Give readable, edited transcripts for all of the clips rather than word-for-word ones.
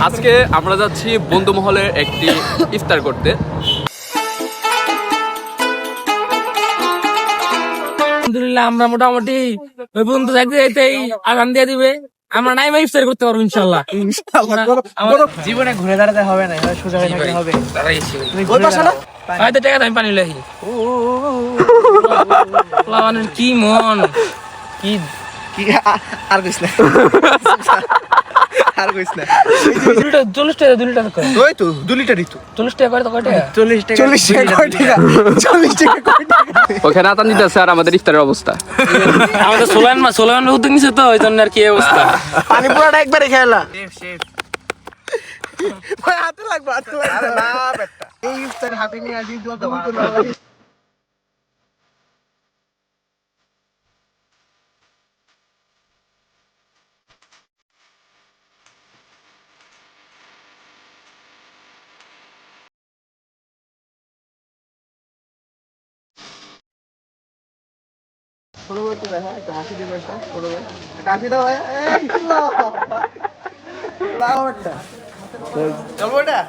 আজকে আমরা যাচ্ছি বন্ধু মহলের একটি ইফতার করতে। আলহামদুলিল্লাহ আমরা মোটামুটি ওই বন্ধু যাইতে যাইতেই আজান দিয়ে দিবে, আমরা নাই ইফতার করতে পারবো ইনশাল্লাহ। জীবনে ঘুরে দাঁড়াতে হবে না, সোজা হয়ে থাকতে হবে। হয়তো টাকা আমি পানি লাহি কি মন কি আর কইস না, আর কইস না। 40 টাকা 2 লিটার করে ওই তো 2 লিটারই তো 40 টাকা করে তো কয় টাকা? 40 টাকা 40 টাকা কয় টাকা 40 টাকা কয় টাকা। ওখানে আতান দিতেছে আর আমাদের ইফতারের অবস্থা। আমাদের সোলান উদ্যোগ নিছে তো ওই জন্য আর কি অবস্থা। পানি পুরাটা একবারে খেলা শেফ ভাই হাতে লাগবে আরে না বেটা এই ইফতার হাতে নিয়ে আসি দোয়া করতে হবে। পরবর্তী দেখা একটা হাসি দিবে একটা পরবর্তী একটা হাসি দাও ভাই এই লাও একটা চল ওটা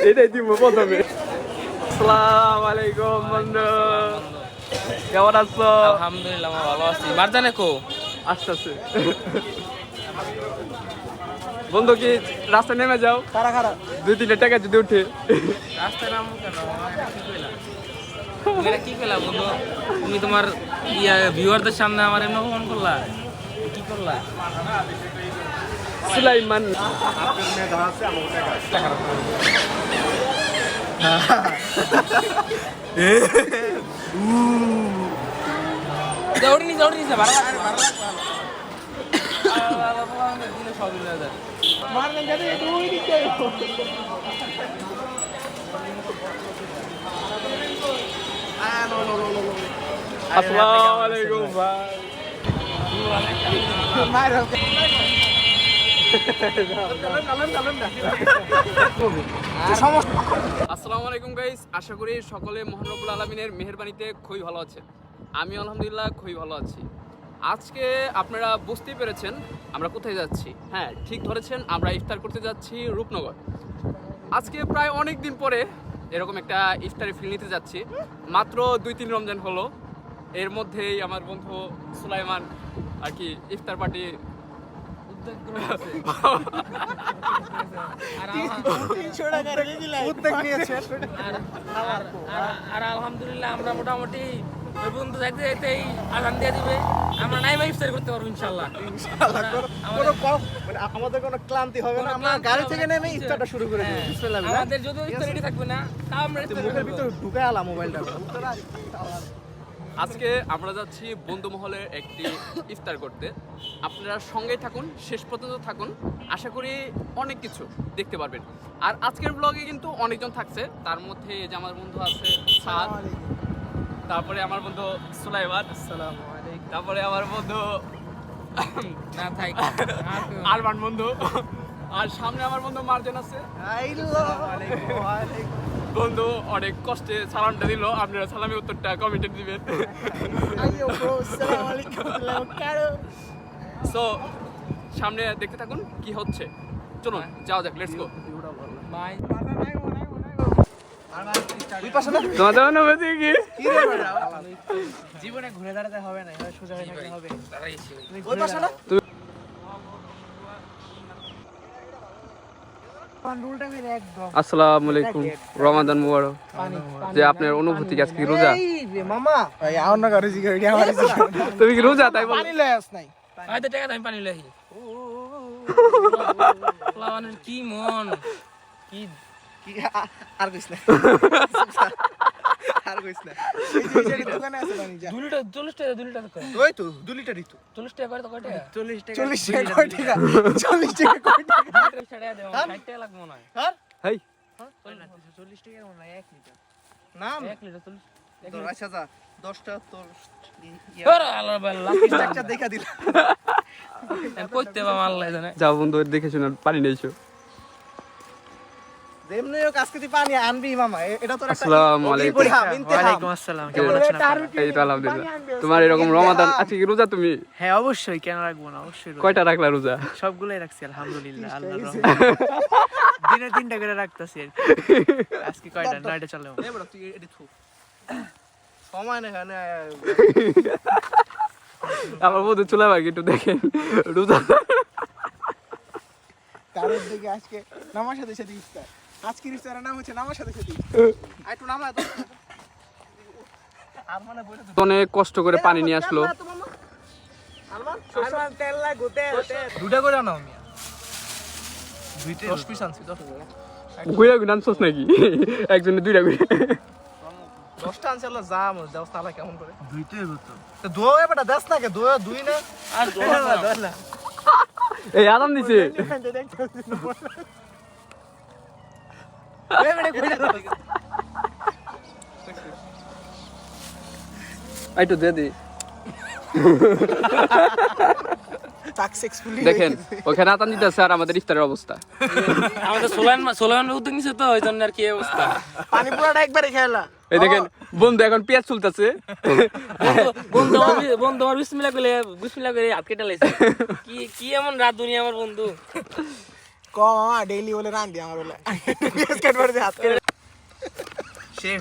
এটাই দিব প্রথমে। আসসালামু আলাইকুম বন্ধু, কেমন আছো? আলহামদুলিল্লাহ ভালো আছি। মারজানে কো আসতেছে বন্ধু, কি রাস্তায় নেমে যাও? খারা খারা 2-3 টাকা যদি উঠে রাস্তায় নামো কেন? তুমি কি কইলা বন্ধু? তুমি তোমার ভিউয়ারদের সামনে আমার এমন ফোন করলা, কি করলা? সুলাইমান দৌড়নি ভালো মারলেন যাবে দুই দিকে আসসালামু আলাইকুম ভাই। মারো আসসালামু আলাইকুম গাইস, আশা করি সকলে মহান রব্বুল আলামিনের মেহেরবানিতে খুবই ভালো আছেন। আমি আলহামদুলিল্লাহ খুবই ভালো আছি। আজকে আপনারা বুঝতেই পেরেছেন আমরা কোথায় যাচ্ছি। হ্যাঁ, ঠিক ধরেছেন, আমরা ইফতার করতে যাচ্ছি রূপনগর। আজকে প্রায় অনেক দিন পরে এরকম একটা ইফতারি ফিল নিতে যাচ্ছি। মাত্র 2-3 রমজান হলো, এর মধ্যেই আমার বন্ধু সুলাইমান আর কি ইফতার পার্টি উদ্যোগ নিয়েছে। আর আলহামদুলিল্লাহ আমরা মোটামুটি ওই বন্ধু যাইতে যাইতেই আজান দিয়ে দিবে, আমরা নাই ইফতার করতে পারবো ইনশাল্লাহ। আমাদের কোনো ক্লান্তি হবে না, আমরা গাড়ি থেকে নেমে ইফতারটা শুরু করে দেব। বিসমিল্লাহ। আমাদের যদিও ইফতার রেডি থাকবে না, তাও আমরা ইফতার মুখের ভিতর ঢুকায় আলা মোবাইলটা। আজকে আমরা যাচ্ছি বন্ধু মহলের একটি ইফতার করতে। আপনারা সঙ্গেই থাকুন, শেষ পর্যন্ত থাকুন, আশা করি অনেক কিছু দেখতে পারবেন। আর আজকের ব্লগে কিন্তু অনেকজন থাকছে, তার মধ্যে যে আমার বন্ধু আছে সাদ, তারপরে আমার বন্ধু সুলাইমান, আসসালামু আলাইকুম। তারপরে আমার বন্ধু না থাক আরমান বন্ধু, আর সামনে আমার বন্ধু মার্জান আছে। বন্ধু অনেক কষ্টে সালামটা দিল, আপনারা সালামের উত্তরটা কমেন্টে দিবেন। সো সামনে দেখতে থাকুন কি হচ্ছে, চলুন যাওয়া যাক, লেটস গো। বাই। তোমাদের অনুভূতি কি? জীবনে ঘুরে দাঁড়াতে হবে না, সোজা হয়ে থাকতে হবে। আসসালামু আলাইকুম, রমাদান মুবারক। যে আপনার অনুভূতি কি, আজকে রোজা? মামা ভাই আওনা করে জিগাড়ি আমার তুমি কি রোজা? তাই বল। পানি লয়াস নাই। হয়তো টাকা আমি পানি লাহি কি মন কি কি আর কইস না, আর কইস না। এই যে দোকানে আছে পানি যা 2 লিটার 40 টাকা 2 লিটার করে ওই তো 2 লিটারই তো 40 টাকা করে তো কয় টাকা? 40 টাকা 40 টাকা কয় টাকা 40 টাকা কয় টাকা 60 টাকা লাগবে মনে হয়। হ্যাঁ হেই 40 টাকা মনে হয় 1 লিটার না 1 লিটার 40 তোর আচ্ছা যা 10টা তোর ওরে আল্লাহ আল্লাহ একটা দেখা দিলাম কইতে বা আল্লাহ জানে। যাও বন্ধু, দেখে শুনে পানি নিয়েছো। যেমনি হোক আজকে তুই পানি আনবি মামা, এটা তোর একটা আসসালামু আলাইকুম। ওয়ালাইকুম আসসালাম, কেমন আছেন আপনারা? এই তো আলহামদুলিল্লাহ। তোমার এরকম রমাদান আজকে কি রোজা তুমি? হ্যাঁ অবশ্যই, কেন রাখবো না, অবশ্যই রোজা। কয়টা রাখলা রোজা? সবগুলাই রাখছি আলহামদুলিল্লাহ, আল্লাহর রহমতে। দিনে 3টা করে রাখতাছি আর কি। আজকে কয়টা? 9টা চলে। সময় নেই এখানে। আমার বন্ধু চলে ভাই একটু দেখেন রোজা। কারোর দিকে আজকে নামার সাথে সাথে ইফতার। আজকের ইফতারের নাম হচ্ছে নামার সাথে সাথে ইফতার। আর একটু নামায় তো। আর মানে বলে তো অনেক কষ্ট করে পানি নিয়ে আসলো। আলমান তেল লাগো, তেল। দুটা করে নাও মিয়া। 10 পিস আনছি, 10 গুইরা গুইরা আনছস নাকি? একজনে দুইটা করে। 10টা আনছি, আল্লাহ জাম দাও তালা কেমন করে? দুইটাই হতো তো দোয়ে বেটা দাস না কে দোয়া দুই না আর দোয়া না। এই আরাম দিছে। আইটো দে দি। দেখেন ওখানে আতান দিতেছে আর আমাদের ইফতারের অবস্থা। আমাদের সোলান উদ্যোগ নিছে তো ওই জন্য আর কি অবস্থা। পানি পুরাটা একবারে খেলা। এই দেখেন বন্ধু এখন পেঁয়াজ চুলতেছে। বন্ধু আমার বিসমিল্লাহ করে হাত কেটে লাইছে। কি কি এমন রাত দুনিয়া আমার বন্ধু। মামা ডেইলি বলে রান দি আমার বলে বিস্কুট ভরে দে হাত করে। শেফ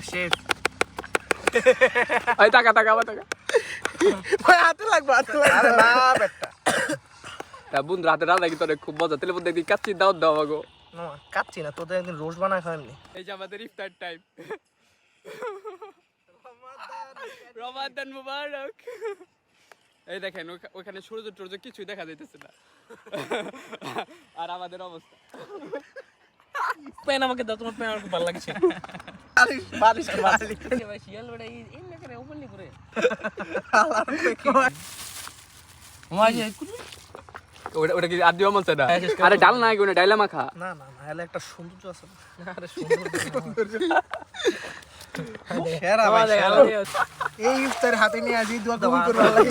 এই টাকা টাকা আবার টাকা। ভাই হাতে লাগবে, আরে না বেটা। তা বন্ধু রাতে রাত নাকি তোরে খুব মজা। তাহলে বন্ধু একদিন কাচ্চি দাও দাও আগো। না কাচ্ছি না, তোদের একদিন রোজ বানায় খাওয়ামনি। এই যে আমাদের ইফতার টাইম। রমাদান মুবারক। এই দেখেন ওখানে সূর্য টুর্য কিছুই দেখা যাইতেছে না। আর আমাদের অবস্থা। পেন আমাকে দাও, তোমার পেন আমার খুব ভালো লাগছে। বালিশ ভাই শিয়াল বড় এই না করে ওপেনলি করে। মাঝে ওটা কি আদি আমল সেটা? আরে ডাল না কোন ডাইলা মাখা। না না না, এলে একটা সৌন্দর্য আছে না। আরে সৌন্দর্য সেরা ভাই, এই ইফতার হাতে নিয়ে আজি দোয়া কবুল করো আল্লাহ।